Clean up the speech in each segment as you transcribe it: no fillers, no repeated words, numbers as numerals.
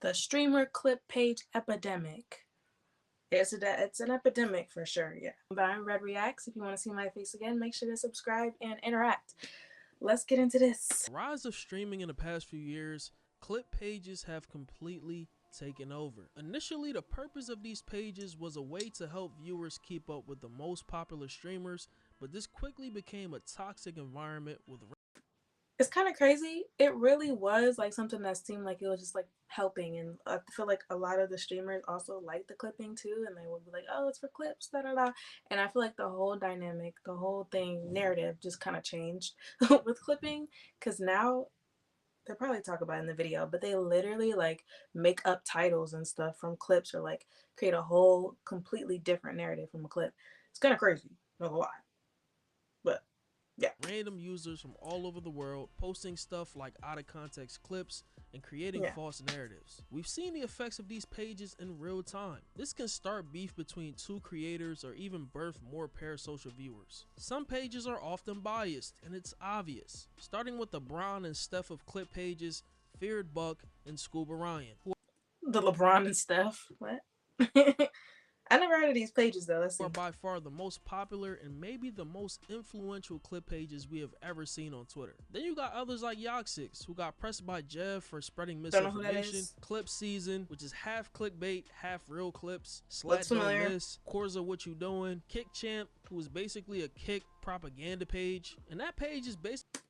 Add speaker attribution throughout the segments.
Speaker 1: The Streamer Clip Page Epidemic. It's an epidemic for sure, yeah. arii.red reacts. If you want to see my face again, make sure to subscribe and interact. Let's get into this.
Speaker 2: Rise of streaming in the past few years, clip pages have completely taken over. Initially, the purpose of these pages was a way to help viewers keep up with the most popular streamers, but this quickly became a toxic environment with
Speaker 1: It's kind of crazy. It really was like something that seemed like it was just like helping, and I feel like a lot of the streamers also like the clipping too, and they would be like, "Oh, it's for clips, da da da." And I feel like the whole dynamic, the whole thing, narrative just kind of changed with clipping, because now they'll probably talk about it in the video, but they literally like make up titles and stuff from clips, or like create a whole completely different narrative from a clip. It's kind of crazy, not gonna lie, but yeah.
Speaker 2: random users from all over the world posting stuff like out of context clips and creating
Speaker 1: Yeah.
Speaker 2: false narratives. We've seen the effects of these pages in real time. This can start beef between two creators or even birth more parasocial viewers. Some pages are often biased, and it's obvious, starting with the Brown and Steph of clip pages, Feared Buck and Scuba Ryan, who
Speaker 1: The LeBron and stuff. What? I never heard of these pages though. Let's
Speaker 2: are
Speaker 1: see.
Speaker 2: by far the most popular and maybe the most influential clip pages we have ever seen on Twitter. Then you got others like Yoxix, who got pressed by Jeff for spreading
Speaker 1: Don't know who that
Speaker 2: misinformation,
Speaker 1: is.
Speaker 2: Clip Season, which is half clickbait, half real clips,
Speaker 1: Looks
Speaker 2: Slat Don't
Speaker 1: familiar.
Speaker 2: Miss, Corza What You Doing, Kick Champ, who is basically a kick propaganda page, and that page is basically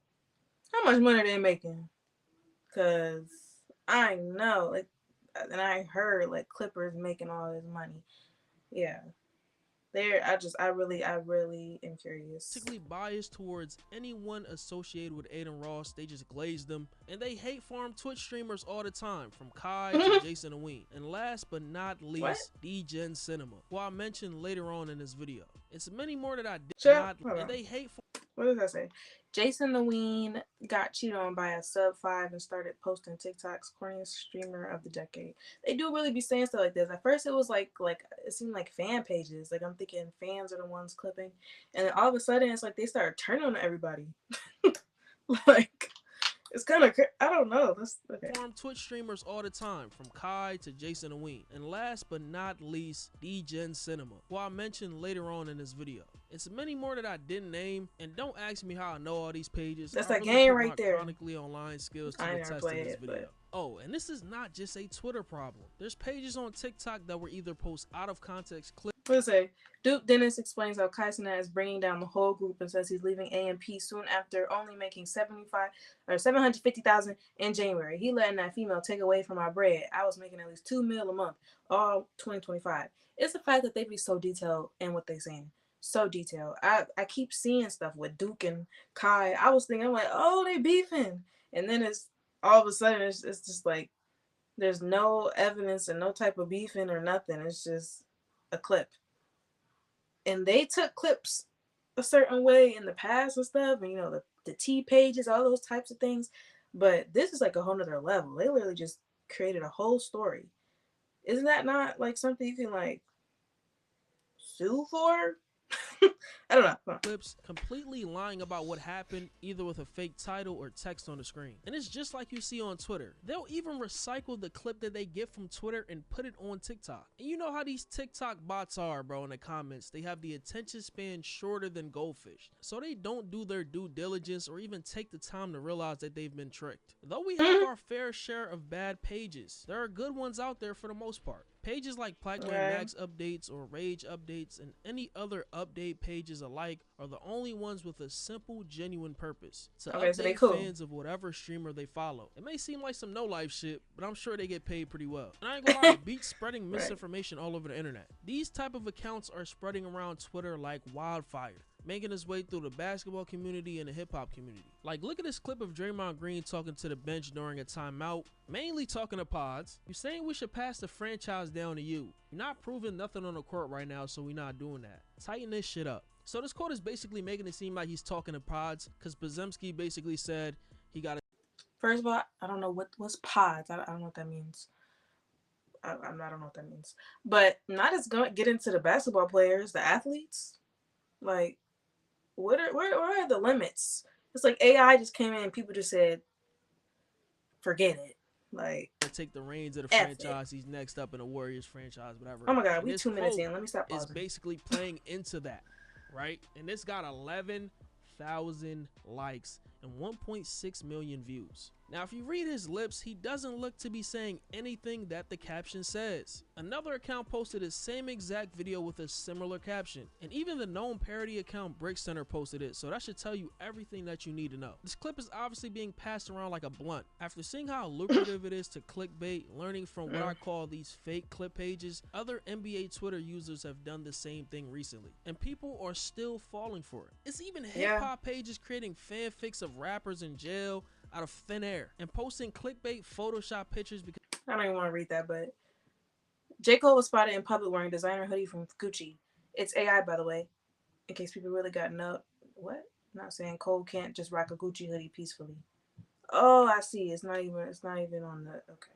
Speaker 1: How much money they making? Cause I know, like, and I heard like Clippers making all this money. Yeah, there. I really am curious.
Speaker 2: biased towards anyone associated with Aiden Ross. They just glaze them, and they hate farm Twitch streamers all the time, from Kai to Jason and Ween. And last but not
Speaker 1: What?
Speaker 2: least, DGen Cinema, who I'll mention later on in this video. It's many more that I did
Speaker 1: Shut
Speaker 2: not,
Speaker 1: Hold
Speaker 2: and
Speaker 1: on.
Speaker 2: they hate.
Speaker 1: What does that say? Jason the Ween got cheated on by a sub 5 and started posting TikToks. Corniest streamer of the decade. They do really be saying stuff like this. At first, it was like it seemed like fan pages. Like I'm thinking fans are the ones clipping, and then all of a sudden it's like they started turning on everybody. Like it's kind of I don't know. That's okay.
Speaker 2: Farm Twitch streamers all the time, from Kai to Jason and Ween. And last but not least, DGen Cinema, who I'll mention later on in this video. It's many more that I didn't name, and don't ask me how I know all these pages.
Speaker 1: That's
Speaker 2: I
Speaker 1: that
Speaker 2: really
Speaker 1: game
Speaker 2: put
Speaker 1: right
Speaker 2: my
Speaker 1: there.
Speaker 2: chronically online skills to
Speaker 1: I
Speaker 2: the
Speaker 1: never
Speaker 2: test in
Speaker 1: played
Speaker 2: this
Speaker 1: it,
Speaker 2: video.
Speaker 1: but
Speaker 2: Oh, and this is not just a Twitter problem. There's pages on TikTok that were either post out of context clips.
Speaker 1: What does it say? Duke Dennis explains how Kaisana is bringing down the whole group and says he's leaving AMP soon after only making 750,000 in January. He letting that female take away from our bread. I was making at least $2 million a month, all 2025. It's the fact that they be so detailed in what they saying. So detailed. I keep seeing stuff with Duke and Kai. I was thinking, I'm like, oh, they beefing, and then it's all of a sudden it's just like there's no evidence and no type of beefing or nothing. It's just a clip. And they took clips a certain way in the past and stuff, and the T pages, all those types of things. But this is like a whole nother level. They literally just created a whole story. Isn't that not like something you can like sue for? I don't know.
Speaker 2: Clips completely lying about what happened, either with a fake title or text on the screen. And it's just like you see on Twitter. They'll even recycle the clip that they get from Twitter and put it on TikTok. And you know how these TikTok bots are, bro, in the comments. They have the attention span shorter than goldfish, so they don't do their due diligence or even take the time to realize that they've been tricked. Though we have our fair share of bad pages, there are good ones out there for the most part. Pages like Platinum Max updates or Rage updates and any other update pages alike are the only ones with a simple, genuine purpose to update fans of whatever streamer they follow. It may seem like some no-life shit, but I'm sure they get paid pretty well. And I ain't gonna lie, beat spreading misinformation all over the internet. These type of accounts are spreading around Twitter like wildfire, making its way through the basketball community and the hip-hop community. Like, look at this clip of Draymond Green talking to the bench during a timeout, mainly talking to Pods. You're saying we should pass the franchise down to you. You're not proving nothing on the court right now, so we're not doing that. Tighten this shit up. So this quote is basically making it seem like he's talking to Pods, because Podziemski basically said he got.
Speaker 1: First of all, I don't know what's Pods. I don't know what that means. I don't know what that means. But not as going get into the basketball players, the athletes. Like, where are the limits? It's like AI just came in and people just said, forget it. Like,
Speaker 2: to take the reins of the
Speaker 1: F it.
Speaker 2: franchise. He's next up in the Warriors franchise, whatever.
Speaker 1: Oh my God,
Speaker 2: And
Speaker 1: we
Speaker 2: this
Speaker 1: 2 minutes
Speaker 2: quote
Speaker 1: in. Let me stop
Speaker 2: is
Speaker 1: pausing.
Speaker 2: basically playing into that, right? And this got 11,000 likes and 1.6 million views. Now, if you read his lips, he doesn't look to be saying anything that the caption says. Another account posted the same exact video with a similar caption, and even the known parody account Brick Center posted it, so that should tell you everything that you need to know. This clip is obviously being passed around like a blunt. After seeing how lucrative it is to clickbait, learning from what I call these fake clip pages, other NBA Twitter users have done the same thing recently, and people are still falling for it. It's even hip-hop pages creating fanfics of rappers in jail out of thin air and posting clickbait Photoshop pictures because
Speaker 1: I don't even want to read that, but J. Cole was spotted in public wearing designer hoodie from Gucci. It's AI, by the way, in case people really got what? I'm not saying Cole can't just rock a Gucci hoodie peacefully. Oh, I see. It's not even on the okay.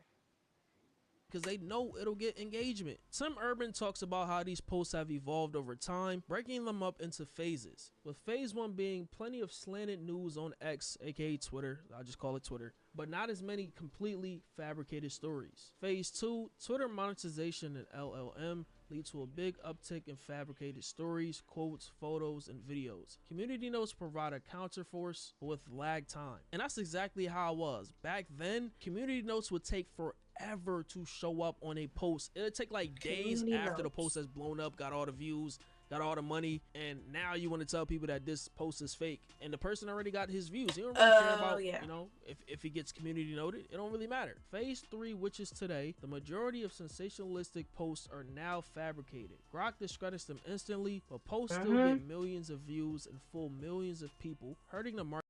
Speaker 2: because they know it'll get engagement. Tim Urban talks about how these posts have evolved over time, breaking them up into phases, with phase 1 being plenty of slanted news on X, aka Twitter, I just call it Twitter, but not as many completely fabricated stories. Phase 2, Twitter monetization and LLM lead to a big uptick in fabricated stories, quotes, photos, and videos. Community notes provide a counterforce with lag time, and that's exactly how it was. Back then, community notes would take forever to show up on a post. It'll take like days after the post has blown up, got all the views, got all the money, and now you want to tell people that this post is fake, and the person already got his views. He don't really care about, you know, if he gets community noted. It don't really matter. Phase 3, which is today, the majority of sensationalistic posts are now fabricated. Grok discredits them instantly, but posts still get millions of views and fool millions of people, hurting the market.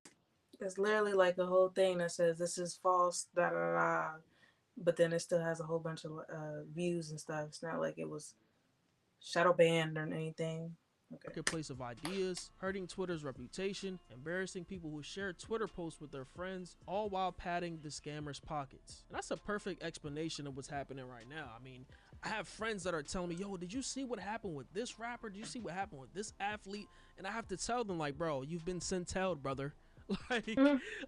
Speaker 1: It's literally like a whole thing that says this is false, da da da, but then it still has a whole bunch of views and stuff. It's not like it was shadow banned or anything.
Speaker 2: Marketplace of ideas, hurting Twitter's reputation, embarrassing people who share Twitter posts with their friends, all while padding the scammers' pockets. And that's a perfect explanation of what's happening right now. I mean, I have friends that are telling me, yo, did you see what happened with this rapper? Did you see what happened with this athlete? And I have to tell them, like, bro, you've been sent-tailed, brother.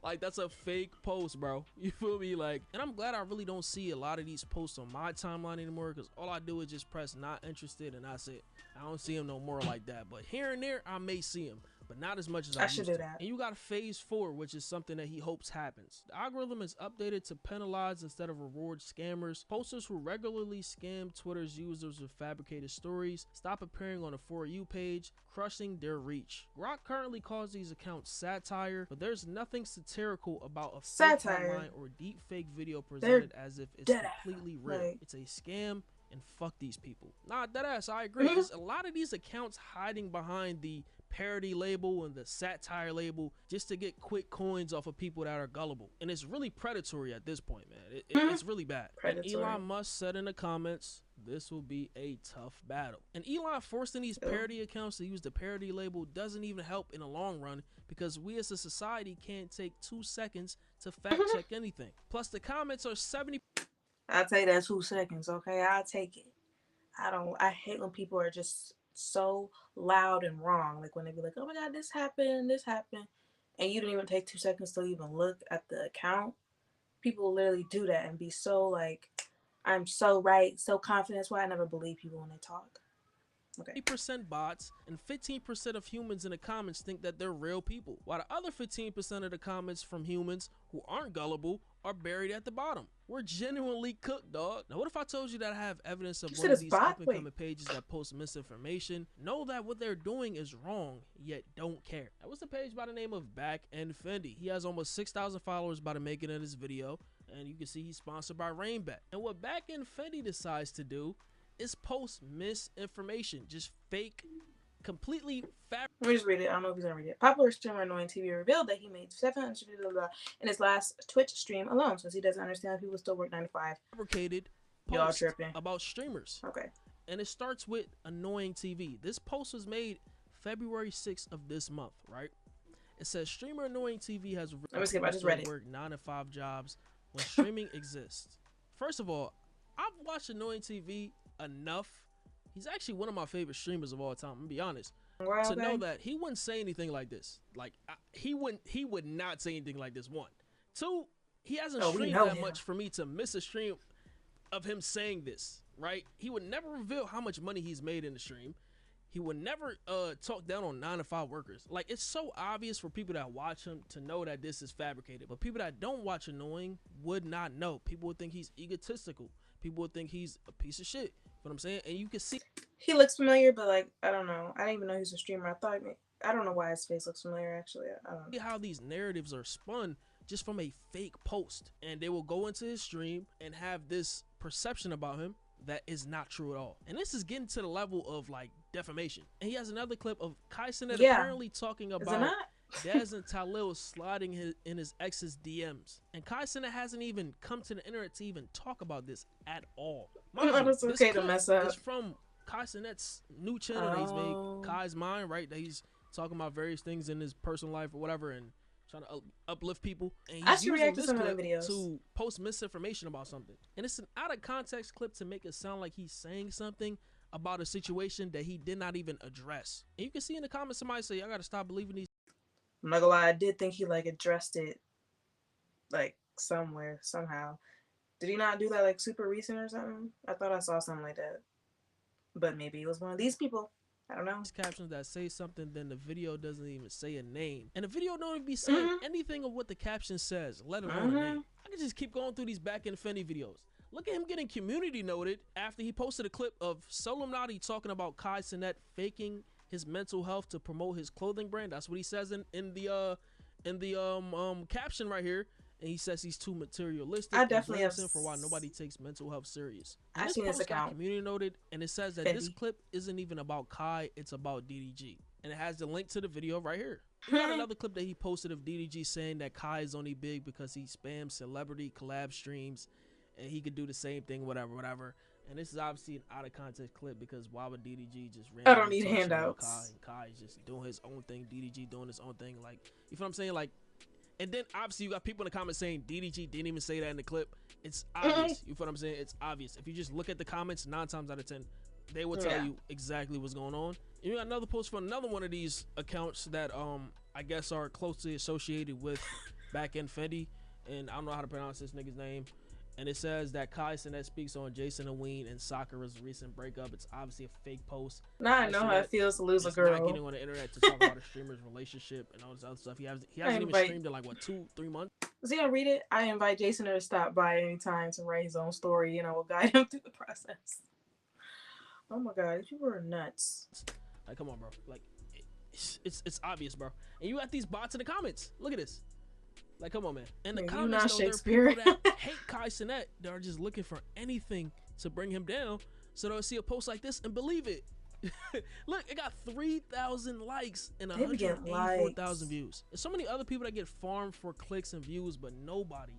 Speaker 2: Like that's a fake post, bro. You feel me? Like, and I'm glad I really don't see a lot of these posts on my timeline anymore, because all I do is just press not interested and that's it. I don't see them no more like that, but here and there I may see them, but not as much as I should do that. And you got phase 4, which is something that he hopes happens. The algorithm is updated to penalize instead of reward scammers. Posters who regularly scam Twitter's users with fabricated stories stop appearing on the For You page, crushing their reach. Grok currently calls these accounts satire, but there's nothing satirical about a fake headline or deep fake video presented as if it's completely real. It's a scam, and fuck these people. Nah, deadass, I agree. There's a lot of these accounts hiding behind the parody label and the satire label just to get quick coins off of people that are gullible, and it's really predatory at this point, man. It's really bad. And Elon Musk said in the comments, this will be a tough battle. And Elon forcing these parody accounts to use the parody label doesn't even help in the long run, because we as a society can't take 2 seconds to fact check anything. Plus the comments are 70.
Speaker 1: I'll take that 2 seconds, okay? I'll take it. I hate when people are just so loud and wrong. Like when they be like, oh my God, this happened, and you didn't even take 2 seconds to even look at the account. People literally do that and be so like, I'm so right, so confident. That's why I never believe people when they talk. Okay.
Speaker 2: 80% bots and 15% of humans in the comments think that they're real people, while the other 15% of the comments from humans who aren't gullible are buried at the bottom. We're genuinely cooked, dog. Now, what if I told you that I have evidence of one of these up-and-coming pages that post misinformation, know that what they're doing is wrong, yet don't care? That was the page by the name of Back and Fendi. He has almost 6,000 followers by the making of this video, and you can see he's sponsored by Rainback. And what Back and Fendi decides to do is post misinformation, just fake, completely
Speaker 1: Let me just read it. I don't know if he's gonna read it. Popular streamer Annoying TV revealed that he made $700 in his last Twitch stream alone, since he doesn't understand people still work 9 to 5.
Speaker 2: Fabricated post about streamers. Okay. And it starts with Annoying TV. This post was made February 6th of this month, right? It says streamer Annoying TV has
Speaker 1: I just read it.
Speaker 2: Work 9 to 5 jobs when streaming exists. First of all, I've watched Annoying TV enough. He's actually one of my favorite streamers of all time, I'm gonna be honest, to know that he wouldn't say anything like this. Like he would not say anything like this. 1, 2, he hasn't
Speaker 1: Oh, we
Speaker 2: streamed
Speaker 1: know
Speaker 2: that
Speaker 1: him.
Speaker 2: much for me to miss a stream of him saying this, right? He would never reveal how much money he's made in the stream. He would never talk down on 9-to-5 workers. Like, it's so obvious for people that watch him to know that this is fabricated. But people that don't watch Annoying would not know. People would think he's egotistical. People would think he's a piece of shit. You know what I'm saying? And you can see
Speaker 1: He looks familiar, but like, I don't know. I didn't even know he was a streamer. I don't know why his face looks familiar, actually. I don't know.
Speaker 2: how these narratives are spun just from a fake post. And they will go into his stream and have this perception about him that is not true at all. And this is getting to the level of like defamation. And he has another clip of Kai Cenat apparently talking about Dez and Talil sliding in his ex's DMs. And Kai Cenat hasn't even come to the internet to even talk about this at all.
Speaker 1: It's okay to mess up.
Speaker 2: It's from Kai Cenat's new channel that he's made, Kai's Mind, right? That he's talking about various things in his personal life or whatever and trying to uplift people. And he's using this clip to post misinformation about something. And it's an out of context clip to make it sound like he's saying something about a situation that he did not even address. And you can see in the comments somebody say, y'all gotta stop believing these.
Speaker 1: I'm not gonna lie, I did think he like addressed it like somewhere, somehow. Did he not do that like super recent or something? I thought I saw something like that. But maybe it was one of these people. I don't know.
Speaker 2: These captions that say something, then the video doesn't even say a name. And the video don't even be saying anything of what the caption says, let alone a name. I can just keep going through these back-end Fendi videos. Look at him getting community noted after he posted a clip of Solemnati talking about Kai Cenat faking his mental health to promote his clothing brand. That's what he says in the caption right here. And he says he's too materialistic.
Speaker 1: I definitely have
Speaker 2: for why nobody takes mental health serious.
Speaker 1: I've seen this account.
Speaker 2: Community noted, and it says that this clip isn't even about Kai, it's about DDG. And it has the link to the video right here. We got another clip that he posted of DDG saying that Kai is only big because he spams celebrity collab streams and he could do the same thing, whatever. And this is obviously an out of context clip because why would DDG just randomly
Speaker 1: I don't need handouts.
Speaker 2: Kai is just doing his own thing, DDG doing his own thing. Like, you feel what I'm saying? Like, and then obviously you got people in the comments saying DDG didn't even say that in the clip. It's obvious. You feel what I'm saying? It's obvious. If you just look at the comments, 9 times out of 10, they will tell you exactly what's going on. And you got another post from another one of these accounts that I guess are closely associated with back in Fendi, and I don't know how to pronounce this nigga's name. And it says that Kai Cenat speaks on Jason and Ween and Sakura's recent breakup. It's obviously a fake post.
Speaker 1: Now I know how it feels to lose a girl.
Speaker 2: Not getting on the internet to talk about a streamer's relationship and all this other stuff. He hasn't even streamed in like what 2-3 months.
Speaker 1: Is he gonna read it? I invite Jason to stop by anytime to write his own story. You know, we'll guide him through the process. Oh my god, these people are nuts.
Speaker 2: Like, come on, bro. Like, it's obvious, bro. And you got these bots in the comments. Look at this. Like, come on, man. And the comments, though, there are people that hate Kai Cenat that are just looking for anything to bring him down, so they'll see a post like this and believe it. Look, it got 3,000 likes and 184,000 views. There's so many other people that get farmed for clicks and views, but nobody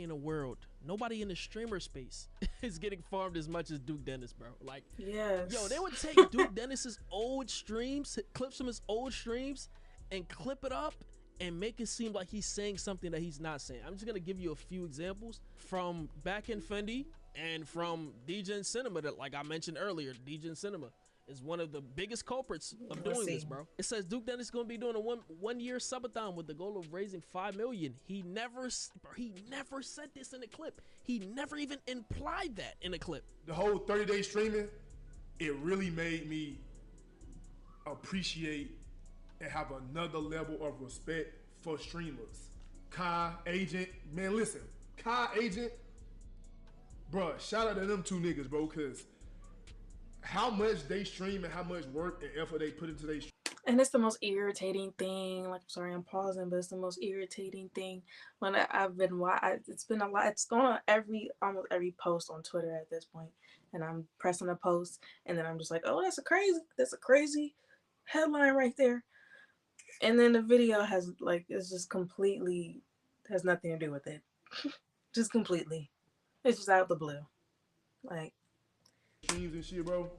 Speaker 2: in the world, nobody in the streamer space is getting farmed as much as Duke Dennis, bro. Like,
Speaker 1: yes.
Speaker 2: Yo, they would take Duke Dennis's old streams, clips from his old streams, and clip it up and make it seem like he's saying something that he's not saying. I'm just gonna give you a few examples from back in Fendi and from DJN Cinema that, like I mentioned earlier, DJN Cinema is one of the biggest culprits of doing this, bro. It says Duke Dennis is gonna be doing a one year subathon with the goal of raising $5 million. He never said this in the clip. He never even implied that in the clip.
Speaker 3: The whole 30-day streaming, it really made me appreciate and have another level of respect for streamers. Kai, Agent, man, listen, Kai, Agent, bruh, shout out to them 2 niggas, bro, because how much they stream and how much work and effort they put into their stream.
Speaker 1: And it's the most irritating thing. Like, sorry, I'm pausing, but it's the most irritating thing when I've been it's been a lot. It's going on almost every post on Twitter at this point, and I'm pressing a post, and then I'm just like, oh, that's a crazy headline right there. And then the video it's just completely has nothing to do with it. Just completely. It's just out of the blue. Like,
Speaker 3: streams and shit, bro.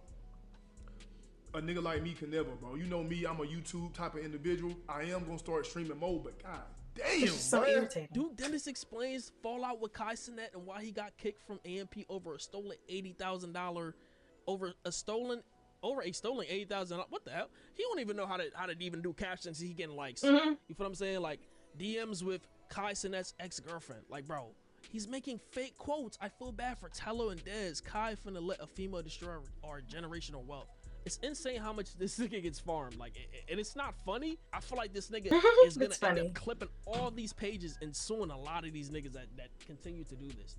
Speaker 3: A nigga like me can never, bro. You know me, I'm a YouTube type of individual. I am gonna start streaming more, but god damn,
Speaker 1: it's just so irritating.
Speaker 2: Duke Dennis explains fallout with Kai Cenat and why he got kicked from AMP over a stolen $80,000 over a stolen $80,000. What the hell? He don't even know how to even do captions. He getting likes. You feel what I'm saying? Like DMs with Kai Cenat's ex-girlfriend. Like, bro, he's making fake quotes. I feel bad for Tello and Dez. Kai finna let a female destroy our generational wealth. It's insane how much this nigga gets farmed. Like, and it's not funny. I feel like this nigga is gonna end up clipping all these pages and suing a lot of these niggas that continue to do this.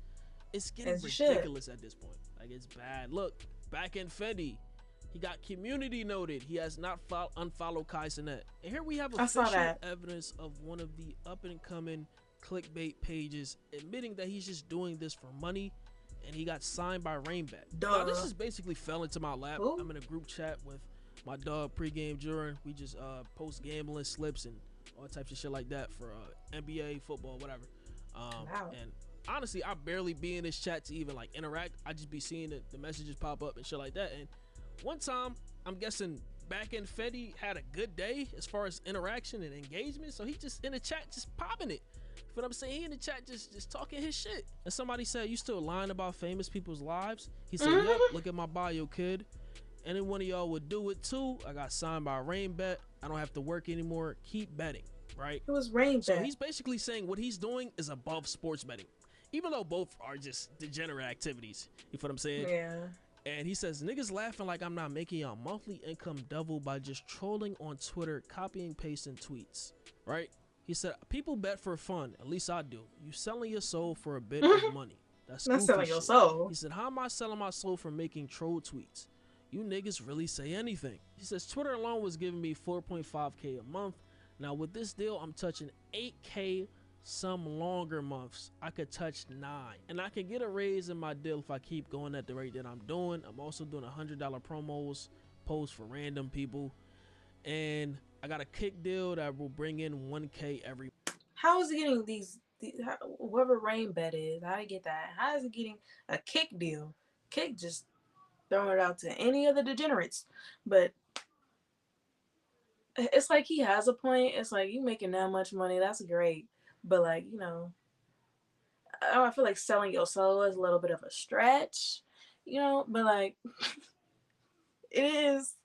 Speaker 2: It's getting ridiculous at this point. Like, it's bad. Look, back in Fendi, he got community noted. He has not unfollowed Kai Cenat. And here we have official evidence of one of the up-and-coming clickbait pages admitting that he's just doing this for money, and he got signed by Rainbat. Now, this is basically fell into my lap. Ooh. I'm in a group chat with my dog pregame during. We just post gambling slips and all types of shit like that for NBA, football, whatever. Wow. And honestly, I barely be in this chat to even like interact. I just be seeing the messages pop up and shit like that. And one time, I'm guessing back in Fetty had a good day as far as interaction and engagement, so he just in the chat just popping it. You know what I'm saying? He in the chat just talking his shit. And somebody said, "You still lying about famous people's lives?" He said, "Yep, look at my bio, kid. Any one of y'all would do it too. I got signed by Rainbat. I don't have to work anymore. Keep betting." Right?
Speaker 1: It was Rainbat.
Speaker 2: So he's basically saying what he's doing is above sports betting, even though both are just degenerate activities. You know what I'm saying?
Speaker 1: Yeah.
Speaker 2: And he says, "Niggas laughing like I'm not making y'all monthly income double by just trolling on Twitter, copying, pasting tweets." Right? He said, "People bet for fun. At least I do. You selling your soul for a bit of money. That's not selling your soul." He said, "How am I selling my soul for making troll tweets? You niggas really say anything." He says, "Twitter alone was giving me 4.5K a month. Now with this deal, I'm touching 8K. Some longer months I could touch 9, and I can get a raise in my deal if I keep going at the rate that I'm doing. I'm also doing $100 promos, posts for random people, and I got a kick deal that will bring in 1K every."
Speaker 1: How is he getting whoever Rainbat is? How do you get that? How is he getting a kick deal? Kick just throwing it out to any of the degenerates, but it's like he has a point. It's like, you making that much money, that's great. But like, you know, I feel like selling your soul is a little bit of a stretch, you know, but like it's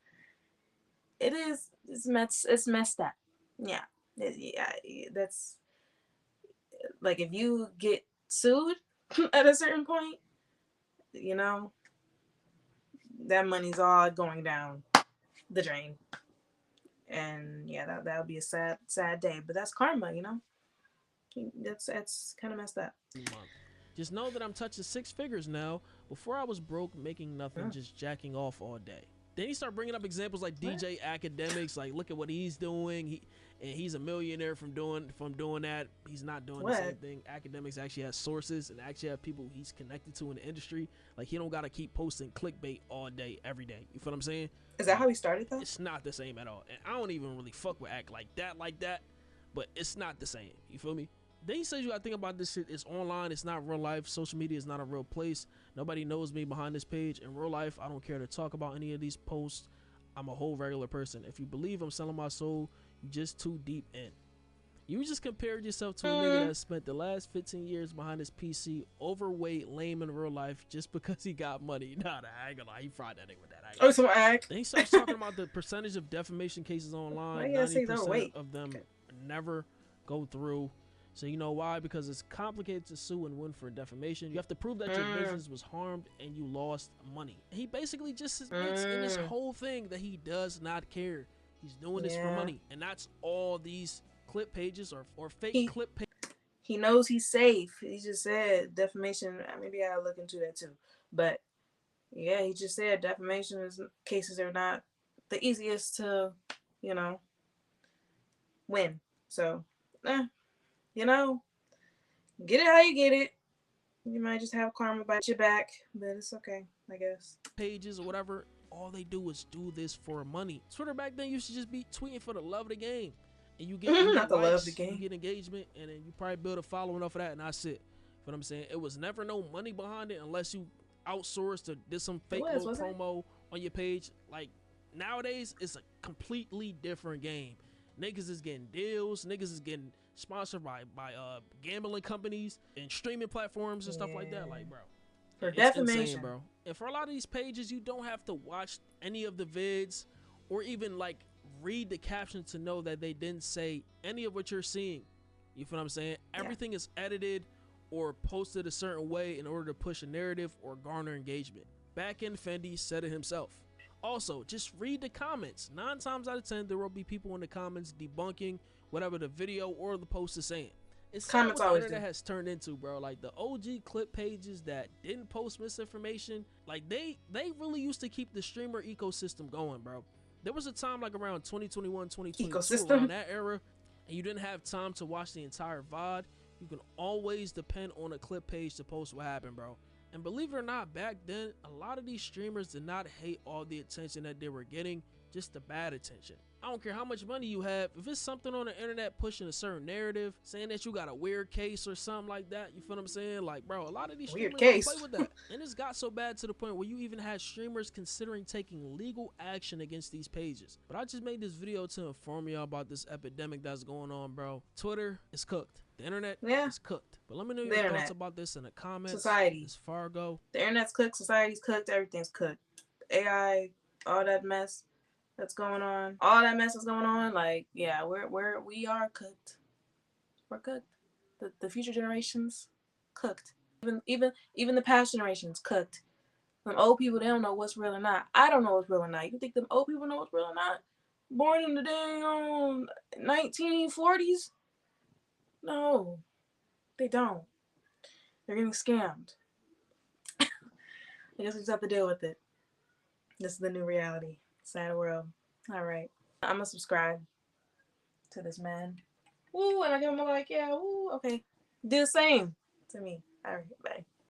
Speaker 1: messed up. Yeah. That's like, if you get sued at a certain point, you know, that money's all going down the drain. And yeah, that would be a sad day, but that's karma, you know. That's kind of messed up.
Speaker 2: Just know that I'm touching 6 figures now. Before I was broke, making nothing, just jacking off all day. Then he started bringing up examples like DJ Academics, like, look at what he's doing. He's a millionaire from doing that. He's not doing the same thing. Academics actually has sources and actually have people he's connected to in the industry. Like, he don't gotta keep posting clickbait all day, every day. You feel what I'm saying?
Speaker 1: Is that how he started though?
Speaker 2: It's not the same at all. And I don't even really fuck with act like that. But it's not the same. You feel me? Then he says, you gotta think about this shit. It's online. It's not real life. Social media is not a real place. Nobody knows me behind this page. In real life, I don't care to talk about any of these posts. I'm a whole regular person. If you believe I'm selling my soul, you just too deep in. You just compared yourself to a nigga that spent the last 15 years behind his PC, overweight, lame in real life, just because he got money. Nah, I ain't gonna lie. He fried that nigga with that.
Speaker 1: Oh, so act.
Speaker 2: Then he starts talking about the percentage of defamation cases online. 90% of them never go through. So you know why? Because it's complicated to sue and win for defamation. You have to prove that your business was harmed and you lost money. And he basically just admits in this whole thing that he does not care. He's doing this for money. And that's all these clip pages or fake clip pages.
Speaker 1: He knows he's safe. He just said defamation. Maybe I'll look into that too. But yeah, he just said defamation cases are not the easiest to, you know, win. So, you know, get it how you get it. You might just have karma bite your back, but it's okay, I guess.
Speaker 2: Pages or whatever, all they do is do this for money. Twitter back then used to just be tweeting for the love of the game. And you get,
Speaker 1: not the love of the game.
Speaker 2: You get engagement, and then you probably build a following off of that, and that's it. But I'm saying, it was never no money behind it unless you outsourced or did some fake little promo on your page. Like, nowadays, it's a completely different game. Niggas is getting deals. Niggas is getting sponsored by gambling companies and streaming platforms and stuff like that. Like, bro,
Speaker 1: for defamation,
Speaker 2: insane, bro. And for a lot of these pages, you don't have to watch any of the vids or even like read the caption to know that they didn't say any of what you're seeing You feel what I'm saying? Everything is edited or posted a certain way in order to push a narrative or garner engagement. Back in Fendi said it himself. Also, just read the comments. 9 times out of 10, there will be people in the comments debunking whatever the video or the post is saying. It's sad what the internet has turned into, bro. Like the OG clip pages that didn't post misinformation, like they really used to keep the streamer ecosystem going, bro. There was a time like around 2021, 2022, around that era, and you didn't have time to watch the entire VOD. You can always depend on a clip page to post what happened, bro. And believe it or not, back then, a lot of these streamers did not hate all the attention that they were getting, just the bad attention. I don't care how much money you have, if it's something on the internet pushing a certain narrative, saying that you got a weird case or something like that, you feel what I'm saying? Like, bro, a lot of these streamers don't play with that. And it's got so bad to the point where you even had streamers considering taking legal action against these pages. But I just made this video to inform y'all about this epidemic that's going on, bro. Twitter is cooked. The internet is cooked. But let me know your thoughts about this in the comments.
Speaker 1: Society.
Speaker 2: It's Fargo.
Speaker 1: The internet's cooked, society's cooked, everything's cooked. AI, all that mess that's going on. All that mess is going on. Like, yeah, we are cooked. We're cooked. The future generations cooked. Even the past generations cooked. Them old people, they don't know what's real or not. I don't know what's real or not. You think them old people know what's real or not? Born in the dang 1940s? No, they don't. They're getting scammed. I guess we just have to deal with it. This is the new reality. Sad world. All right. I'm going to subscribe to this man. Woo, and I give him a like, yeah, woo, okay. Do the same to me. All right, bye.